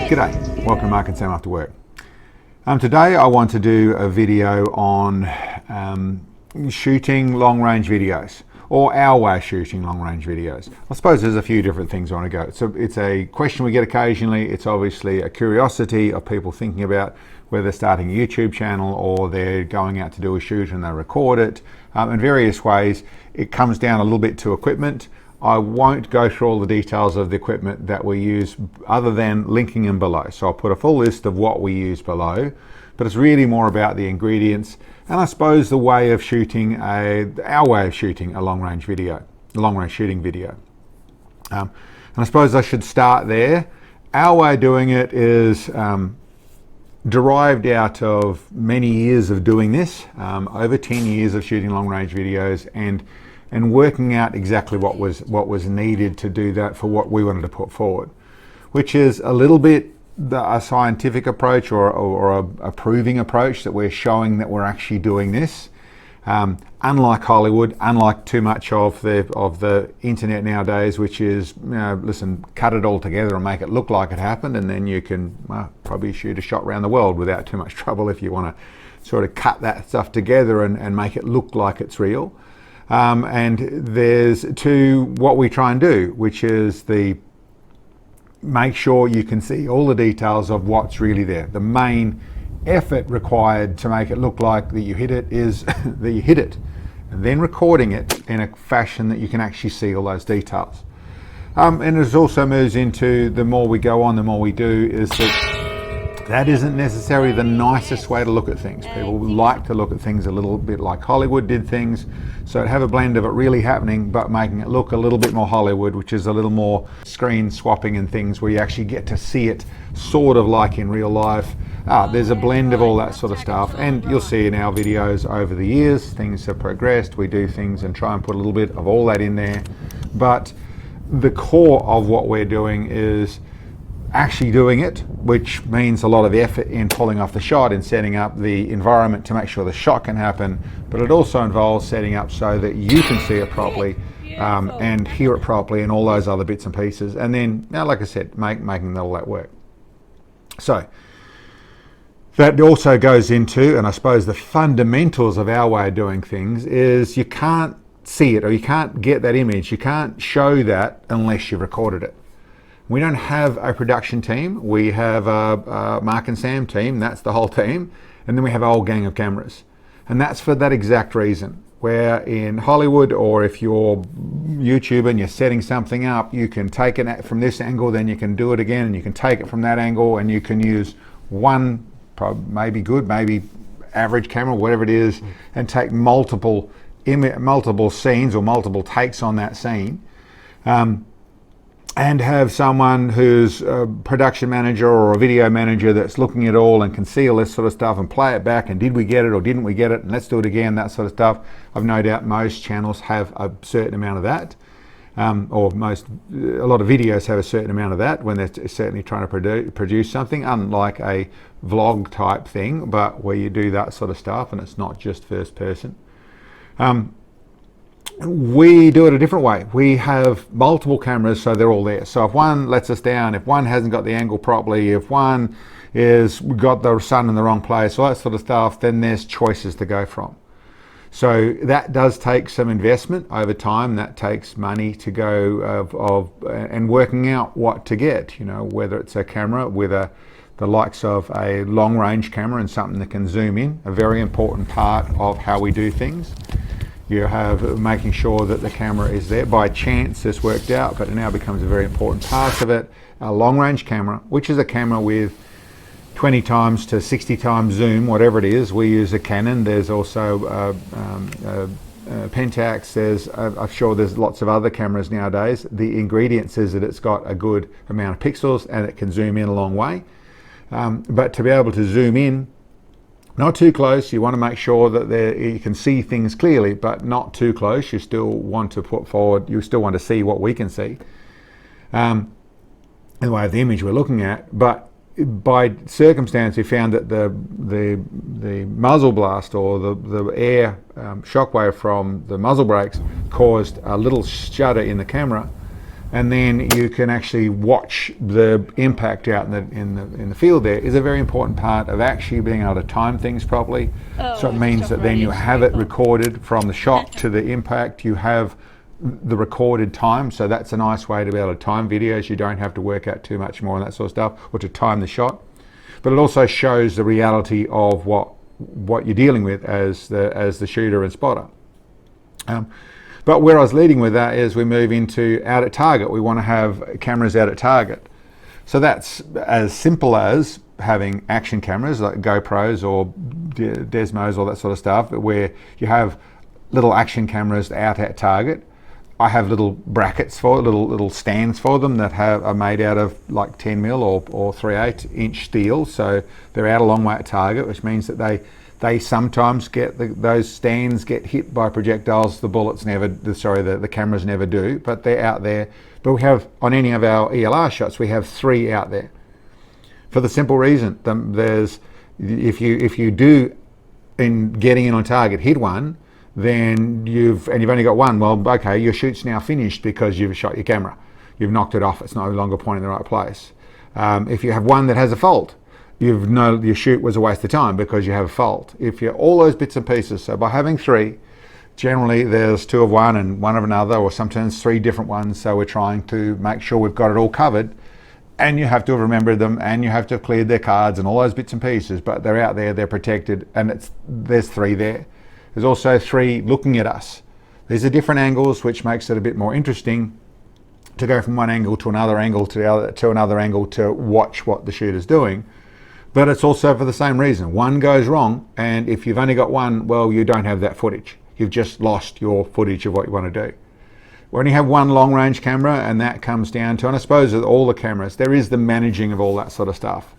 G'day, welcome to Mark and Sam After Work. Today I want to do a video on shooting long-range videos, or our way of shooting long-range videos. I suppose there's a few different things I want to go. So it's a question we get occasionally. It's obviously a curiosity of people thinking about whether they're starting a YouTube channel or they're going out to do a shoot and they record it. In various ways, it comes down a little bit to equipment. I won't go through all the details of the equipment that we use other than linking them below. So I'll put a full list of what we use below, but it's really more about the ingredients and I suppose the way of shooting, our way of shooting a long-range video, a long-range shooting video. And I suppose I should start there. Our way of doing it is derived out of many years of doing this, over 10 years of shooting long-range videos and working out exactly what was needed to do that for what we wanted to put forward, which is a little bit a scientific approach or a proving approach that we're showing that we're actually doing this. Unlike Hollywood, unlike too much of the internet nowadays, which is, listen, cut it all together and make it look like it happened, and then you can probably shoot a shot around the world without too much trouble if you want to sort of cut that stuff together and make it look like it's real. And there's what we try and do, which is make sure you can see all the details of what's really there. The main effort required to make it look like that you hit it is that you hit it, and then recording it in a fashion that you can actually see all those details. And it also moves into, the more we go on, the more we do, is that isn't necessarily the nicest way to look at things. People like to look at things a little bit like Hollywood did things. So to have a blend of it really happening, but making it look a little bit more Hollywood, which is a little more screen swapping and things where you actually get to see it sort of like in real life. There's a blend of all that sort of stuff. And you'll see in our videos over the years, things have progressed. We do things and try and put a little bit of all that in there. But the core of what we're doing is actually doing it, which means a lot of effort in pulling off the shot and setting up the environment to make sure the shot can happen, but it also involves setting up so that you can see it properly and hear it properly and all those other bits and pieces, and then, like I said, making all that work. So that also goes into, and I suppose the fundamentals of our way of doing things is you can't see it, or you can't get that image, you can't show that unless you've recorded it. We don't have a production team. We have a Mark and Sam team, that's the whole team. And then we have a whole gang of cameras. And that's for that exact reason. Where in Hollywood, or if you're YouTube and you're setting something up, you can take it from this angle, then you can do it again, and you can take it from that angle, and you can use one, maybe good, maybe average camera, whatever it is, and take multiple scenes or multiple takes on that scene. And have someone who's a production manager or a video manager that's looking at it all and can see all this sort of stuff and play it back, and did we get it or didn't we get it, and let's do it again, that sort of stuff. I've no doubt most channels have a certain amount of that, or a lot of videos have a certain amount of that when they're certainly trying to produce something, unlike a vlog type thing, but where you do that sort of stuff and it's not just first person. We do it a different way. We have multiple cameras, so they're all there. So if one lets us down, if one hasn't got the angle properly, if one is got the sun in the wrong place, all that sort of stuff, then there's choices to go from. So that does take some investment over time. That takes money to go and working out what to get, whether it's a camera with the likes of a long range camera and something that can zoom in, a very important part of how we do things. You have making sure that the camera is there. By chance this worked out, but it now becomes a very important part of it. A long range camera, which is a camera with 20 times to 60 times zoom, whatever it is. We use a Canon. There's also Pentax. I'm sure there's lots of other cameras nowadays. The ingredients is that it's got a good amount of pixels and it can zoom in a long way. But to be able to zoom in, not too close, you want to make sure that you can see things clearly, but not too close. You still want to put forward, you still want to see what we can see in the way of the image we're looking at. But by circumstance, we found that the muzzle blast, or the air shockwave from the muzzle brakes, caused a little shudder in the camera, and then you can actually watch the impact out in the field. There is a very important part of actually being able to time things properly. So it means that then you have it recorded from the shot to the impact. You have the recorded time, so that's a nice way to be able to time videos. You don't have to work out too much more and that sort of stuff, or to time the shot. But it also shows the reality of what you're dealing with as the shooter and spotter. But where I was leading with that is we move into out at target. We want to have cameras out at target. So that's as simple as having action cameras like GoPros or Desmos, all that sort of stuff, where you have little action cameras out at target. I have little brackets for little stands for them that are made out of like 10mm or 3/8 inch steel. So they're out a long way at target, which means that they sometimes get those stands get hit by projectiles. The bullets never, the cameras never do, but they're out there. But we have, on any of our ELR shots, we have 3 out there. For the simple reason, if you do, in getting in on target, hit one, then you've only got one. Well, okay, your shoot's now finished because you've shot your camera. You've knocked it off. It's no longer pointing in the right place. If you have one that has a fault, your shoot was a waste of time because you have a fault. If you're all those bits and pieces, so by having 3, generally there's 2 of one and 1 of another, or sometimes 3 different ones. So we're trying to make sure we've got it all covered, and you have to have remembered them, and you have to have cleared their cards and all those bits and pieces. But they're out there, they're protected, and there's 3 there. There's also 3 looking at us. These are different angles, which makes it a bit more interesting to go from one angle to another angle to another angle to watch what the shooter's doing. But it's also for the same reason. One goes wrong, and if you've only got one, well, you don't have that footage. You've just lost your footage of what you want to do. We only have one long range camera, and that comes down to, and I suppose with all the cameras, there is the managing of all that sort of stuff.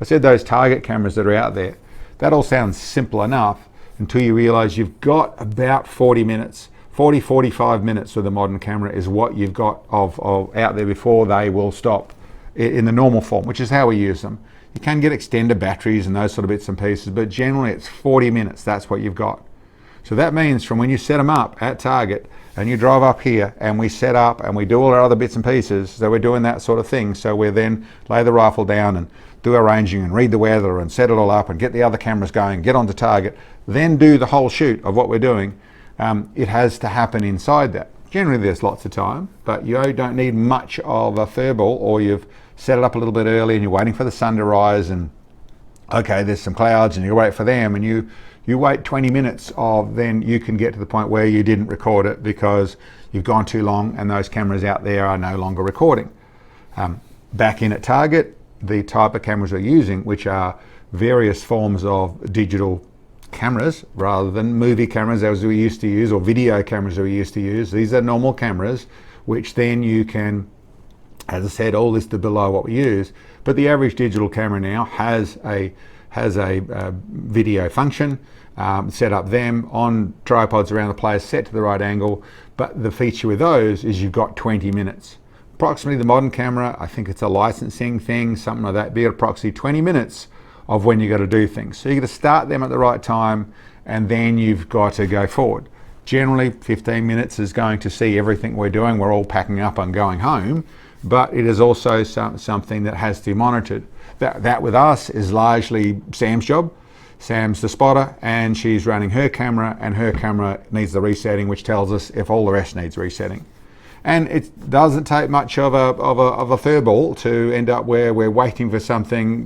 I said those target cameras that are out there, that all sounds simple enough until you realize you've got about 40 minutes, 45 minutes with a modern camera is what you've got of out there before they will stop in the normal form, which is how we use them. You can get extender batteries and those sort of bits and pieces, but generally it's 40 minutes, that's what you've got. So that means from when you set them up at target and you drive up here and we set up and we do all our other bits and pieces, so we're doing that sort of thing. So we then lay the rifle down and do our ranging and read the weather and set it all up and get the other cameras going, get onto target, then do the whole shoot of what we're doing. It has to happen inside that. Generally there's lots of time, but you don't need much of a furball, or you've set it up a little bit early and you're waiting for the sun to rise, and okay, there's some clouds and you wait for them, and you wait 20 minutes of, then you can get to the point where you didn't record it because you've gone too long and those cameras out there are no longer recording. Back in at target, the type of cameras we're using, which are various forms of digital cameras rather than movie cameras as we used to use, or video cameras that we used to use. These are normal cameras, which then you can, as I said, all listed below what we use, but the average digital camera now has a video function. Set up them on tripods around the place, set to the right angle, but the feature with those is you've got 20 minutes. Approximately the modern camera, I think it's a licensing thing, something like that, be approximately 20 minutes of when you got to do things. So you got to start them at the right time, and then you've got to go forward. Generally 15 minutes is going to see everything we're doing. We're all packing up and going home, but it is also something that has to be monitored. That with us is largely Sam's job. Sam's the spotter, and she's running her camera, and her camera needs the resetting, which tells us if all the rest needs resetting. And it doesn't take much of a furball to end up where we're waiting for something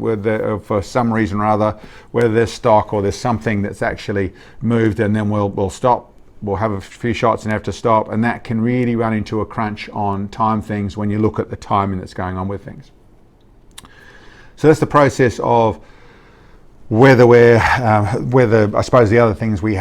for some reason or other, whether there's stock or there's something that's actually moved, and then we'll stop. We'll have a few shots and have to stop, and that can really run into a crunch on time things when you look at the timing that's going on with things. So that's the process of whether I suppose the other things we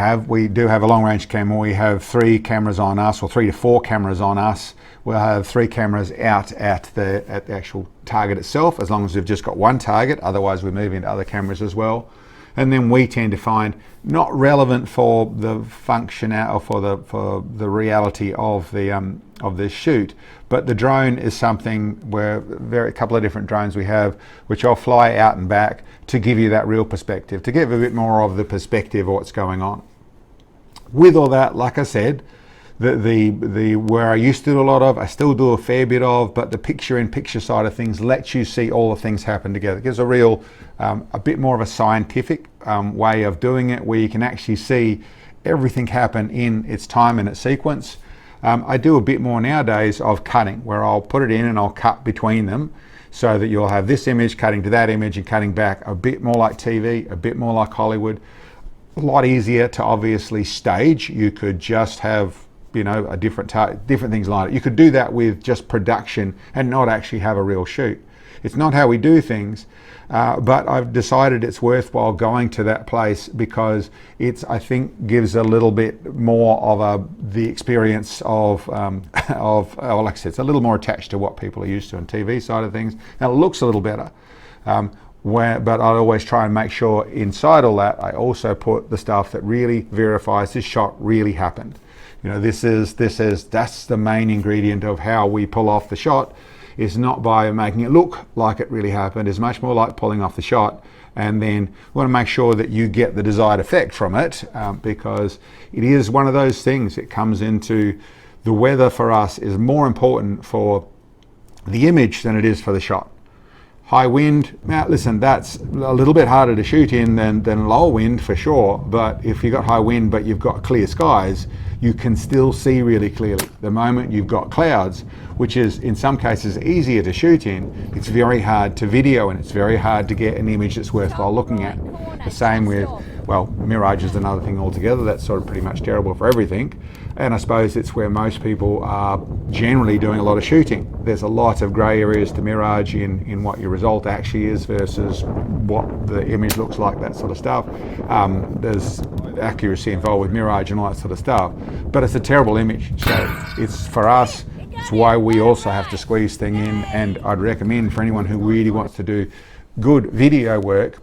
do have a long range camera. We have 3 cameras on us, or 3 to 4 cameras on us. We'll have 3 cameras out at the actual target itself, as long as we've just got one target. Otherwise we move into other cameras as well. And then we tend to find not relevant for the function or for the reality of the shoot, but the drone is something where a couple of different drones we have, which I'll fly out and back to give you that real perspective, to give a bit more of the perspective of what's going on. With all that, like I said, where I used to do a lot of, I still do a fair bit of, but the picture-in-picture side of things lets you see all the things happen together. It gives a real, a bit more of a scientific way of doing it, where you can actually see everything happen in its time and its sequence. I do a bit more nowadays of cutting, where I'll put it in and I'll cut between them, so that you'll have this image cutting to that image and cutting back, a bit more like TV, a bit more like Hollywood. A lot easier to obviously stage. You could just have, you know, a different things like it. You could do that with just production and not actually have a real shoot. It's not how we do things, but I've decided it's worthwhile going to that place because I think gives a little bit more of the experience of like I said, it's a little more attached to what people are used to on TV side of things, and it looks a little better. But I always try and make sure inside all that I also put the stuff that really verifies this shot really happened. You know, that's the main ingredient of how we pull off the shot. Is not by making it look like it really happened. It's much more like pulling off the shot, and then we want to make sure that you get the desired effect from it, because it is one of those things. It comes into the weather for us is more important for the image than it is for the shot. High wind, now listen, that's a little bit harder to shoot in than low wind for sure, but if you've got high wind but you've got clear skies, you can still see really clearly. The moment you've got clouds, which is in some cases easier to shoot in, it's very hard to video, and it's very hard to get an image that's worthwhile looking at. The same with, well, mirage is another thing altogether. That's sort of pretty much terrible for everything. And I suppose it's where most people are generally doing a lot of shooting. There's a lot of grey areas to mirage in what your result actually is versus what the image looks like, that sort of stuff. There's accuracy involved with mirage and all that sort of stuff, but it's a terrible image. So it's, for us, it's why we also have to squeeze things in, and I'd recommend for anyone who really wants to do good video work,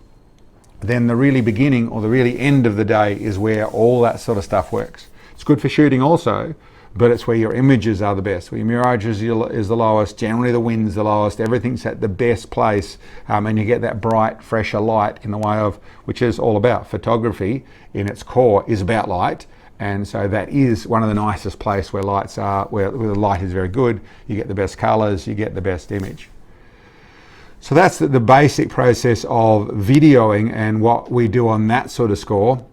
then the really beginning or the really end of the day is where all that sort of stuff works. It's good for shooting also, but it's where your images are the best, where your mirage is the lowest, generally the wind's the lowest, everything's at the best place, and you get that bright, fresher light in the way of, which is all about photography in its core, is about light. And so that is one of the nicest places where lights are, where the light is very good. You get the best colors, you get the best image. So that's the basic process of videoing and what we do on that sort of score.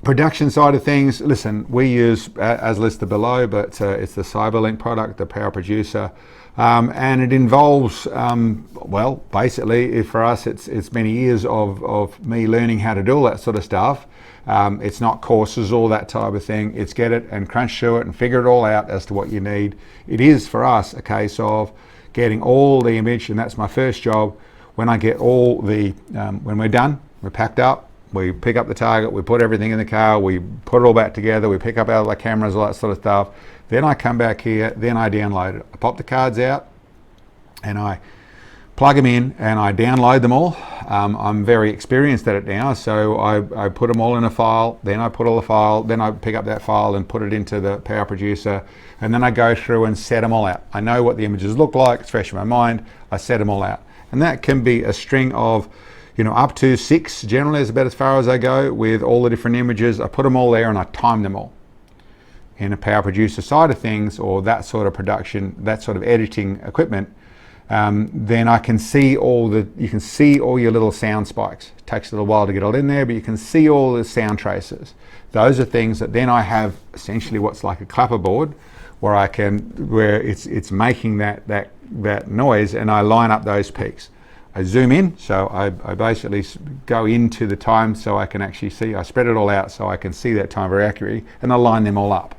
Production side of things, listen, we use, as listed below, but it's the Cyberlink product, the Power Producer, and it involves, well, basically, for us, it's many years of me learning how to do all that sort of stuff. It's not courses, all that type of thing. It's get it and crunch through it and figure it all out as to what you need. It is, for us, a case of getting all the image, and that's my first job. When I get all the, when we're done, we're packed up, we pick up the target, we put everything in the car, we put it all back together, we pick up all the cameras, all that sort of stuff. Then I come back here, then I download it. I pop the cards out and I plug them in and I download them all. I'm very experienced at it now, so I put them all in a file, then I put all the file, then I pick up that file and put it into the Power Producer, and then I go through and set them all out. I know what the images look like, it's fresh in my mind, I set them all out. And that can be a string of, you know, up to 6 generally is about as far as I go with all the different images. I put them all there and I time them all. In a Power Producer side of things, or that sort of production, that sort of editing equipment, then I can see you can see all your little sound spikes. It takes a little while to get all in there, but you can see all the sound traces. Those are things that then I have essentially what's like a clapperboard, where it's making that noise, and I line up those peaks. I zoom in, so I basically go into the time so I can actually see. I spread it all out so I can see that time very accurately, and I line them all up.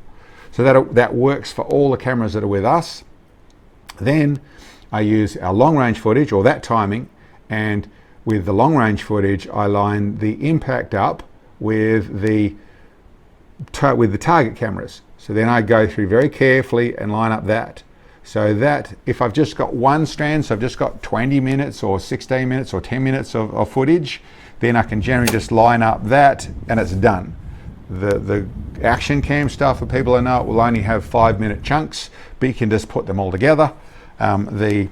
So that works for all the cameras that are with us. Then I use our long range footage, or that timing, and with the long range footage I line the impact up with the target cameras. So then I go through very carefully and line up that. So that if I've just got one strand, so I've just got 20 minutes or 16 minutes or 10 minutes of footage, then I can generally just line up that and it's done. The action cam stuff, for people who know it, will only have 5-minute chunks, but you can just put them all together. The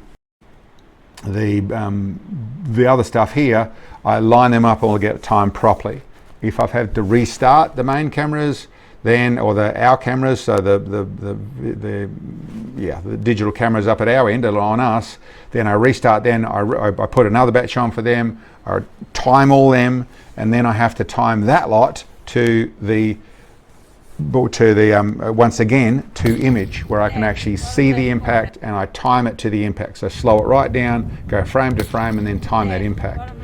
other stuff here, I line them up and I'll get time properly. If I've had to restart the main cameras, then, or our cameras, so the digital cameras up at our end are on us, then I restart, then I put another batch on for them, I time all them, and then I have to time that lot to the once again to image, where I can actually see the impact, and I time it to the impact. So slow it right down, go frame to frame, and then time that impact.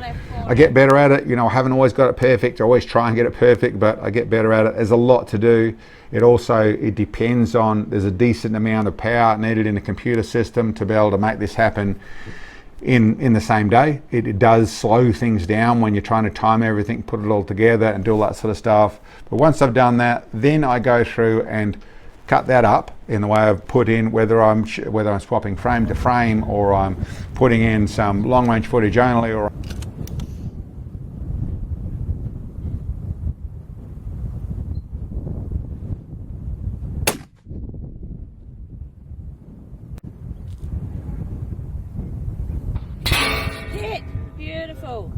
I get better at it. You know, I haven't always got it perfect. I always try and get it perfect, but I get better at it. There's a lot to do. It depends on, there's a decent amount of power needed in the computer system to be able to make this happen in the same day. It does slow things down when you're trying to time everything, put it all together and do all that sort of stuff. But once I've done that, then I go through and cut that up in the way of put in, whether I'm swapping frame to frame, or I'm putting in some long range footage only, or beautiful.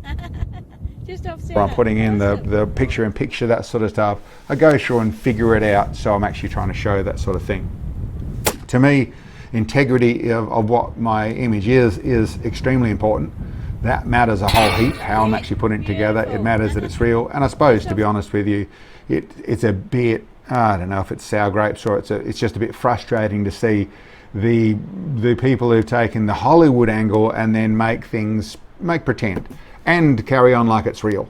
Just offset. I'm putting in the picture-in-picture, that sort of stuff. I go through and figure it out, so I'm actually trying to show that sort of thing. To me, integrity of what my image is extremely important. That matters a whole heap, how I'm actually putting it together. It matters that it's real, and I suppose, to be honest with you, it's a bit, I don't know if it's sour grapes, or it's just a bit frustrating to see the people who've taken the Hollywood angle and then make pretend and carry on like it's real.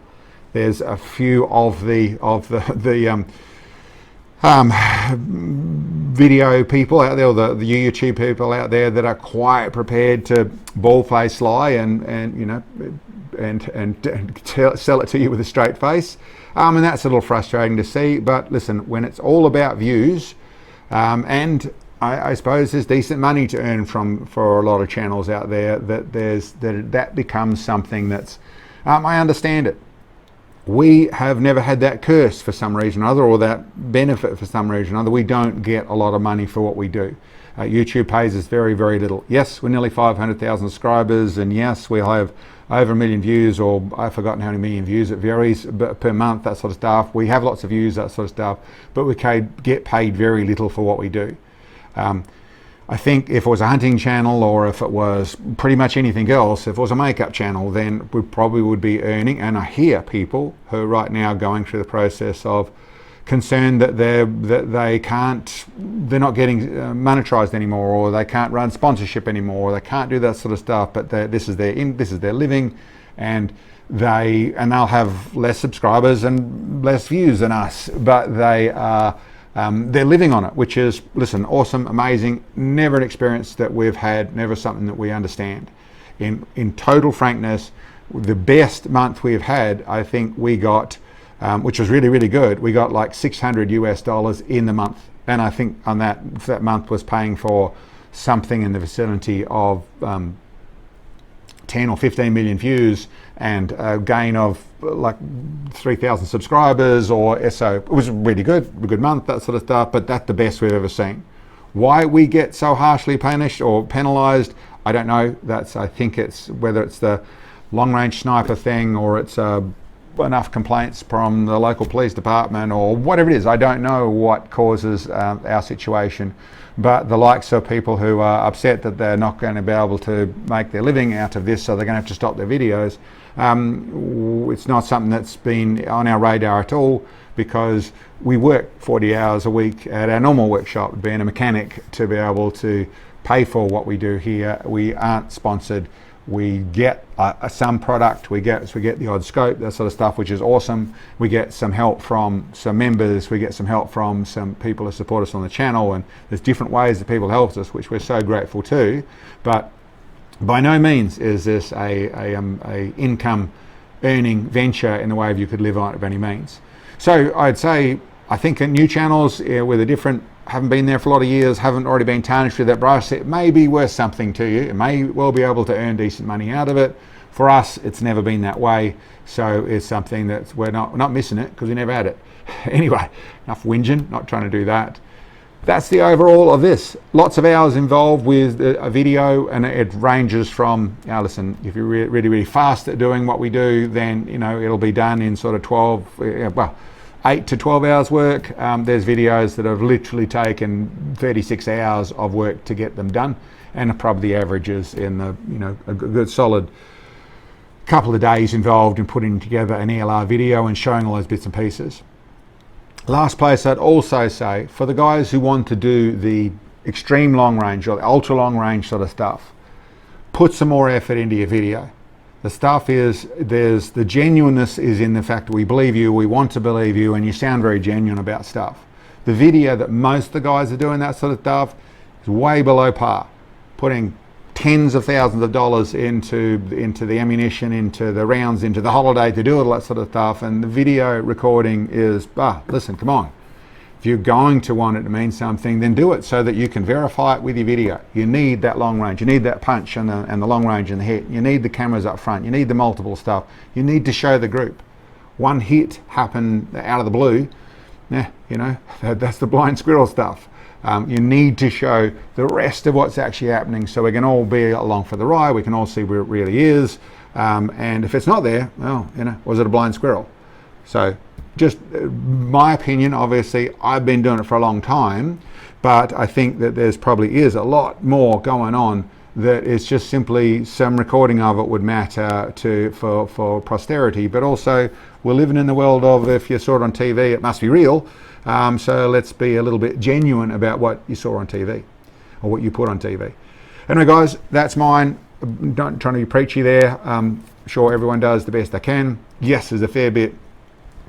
There's a few of the video people out there, or the YouTube people out there, that are quite prepared to bald-faced lie and you know, and sell it to you with a straight face, and that's a little frustrating to see. But listen, when it's all about views, and I suppose there's decent money to earn for a lot of channels out there, that becomes something that's, I understand it. We have never had that curse for some reason or other, or that benefit for some reason or other. We don't get a lot of money for what we do. YouTube pays us very, very little. Yes, we're nearly 500,000 subscribers, and yes, we'll have over 1 million views, or I've forgotten how many million views, it varies, but per month, that sort of stuff. We have lots of views, that sort of stuff, but we get paid very little for what we do. I think if it was a hunting channel, or if it was pretty much anything else, if it was a makeup channel, then we probably would be earning. And I hear people who are right now going through the process of concern that they're not getting monetized anymore, or they can't run sponsorship anymore, or they can't do that sort of stuff. But this is their living, and they'll have less subscribers and less views than us, but they're living on it, which is, listen, awesome, amazing, never an experience that we've had, never something that we understand. In total frankness, the best month we've had, I think we got, which was really, really good, we got like $600 in the month. And I think on that month was paying for something in the vicinity of 10 or 15 million views, and a gain of like 3,000 subscribers, or so. It was really good, a good month, that sort of stuff, but that's the best we've ever seen. Why we get so harshly punished or penalized, I don't know. I think it's whether it's the long range sniper thing, or it's enough complaints from the local police department, or whatever it is. I don't know what causes our situation, but the likes of people who are upset that they're not going to be able to make their living out of this, so they're going to have to stop their videos. It's not something that's been on our radar at all, because we work 40 hours a week at our normal workshop, being a mechanic, to be able to pay for what we do here. We aren't sponsored. We get some product, we get the odd scope, that sort of stuff, which is awesome. We get some help from some members, we get some help from some people who support us on the channel, and there's different ways that people help us, which we're so grateful to. But by no means is this a income earning venture in the way of you could live on it by any means. So I'd say, I think in new channels with a different, haven't been there for a lot of years, haven't already been tarnished with that brush, it may be worth something to you. It may well be able to earn decent money out of it. For us, it's never been that way, so it's something that we're not missing it, because we never had it. Anyway, enough whinging, not trying to do that. That's the overall of this. Lots of hours involved with a video, and it ranges from, listen, if you're really, really fast at doing what we do, then it'll be done in sort of 12, 8 to 12 hours work. There's videos that have literally taken 36 hours of work to get them done, and probably the average is in the, you know, a good solid couple of days involved in putting together an ELR video and showing all those bits and pieces. Last place I'd also say, for the guys who want to do the extreme long range or the ultra long range sort of stuff, put some more effort into your video. The stuff is, there's the genuineness is in the fact that we believe you, we want to believe you, and you sound very genuine about stuff. The video that most of the guys are doing that sort of stuff is way below par, putting tens of thousands of dollars into the ammunition, into the rounds, into the holiday to do all that sort of stuff, and the video recording is, listen, come on. If you're going to want it to mean something, then do it so that you can verify it with your video. You need that long range, you need that punch and the long range and the hit. You need the cameras up front, you need the multiple stuff. You need to show the group. One hit happened out of the blue, yeah, you know, that's the blind squirrel stuff. You need to show the rest of what's actually happening so we can all be along for the ride, we can all see where it really is, and if it's not there, well, you know, was it a blind squirrel? So just my opinion, obviously I've been doing it for a long time, but I think that there's probably is a lot more going on that is just simply some recording of it would matter for posterity, but also we're living in the world of, if you saw it on TV, it must be real. So let's be a little bit genuine about what you saw on TV or what you put on TV. Anyway guys, that's mine. Don't trying to be preachy there. Sure, everyone does the best they can. Yes, there's a fair bit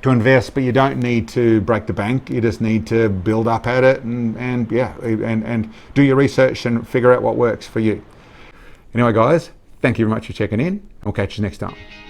to invest, but you don't need to break the bank. You just need to build up at it and do your research and figure out what works for you. Anyway guys, thank you very much for checking in. I'll catch you next time.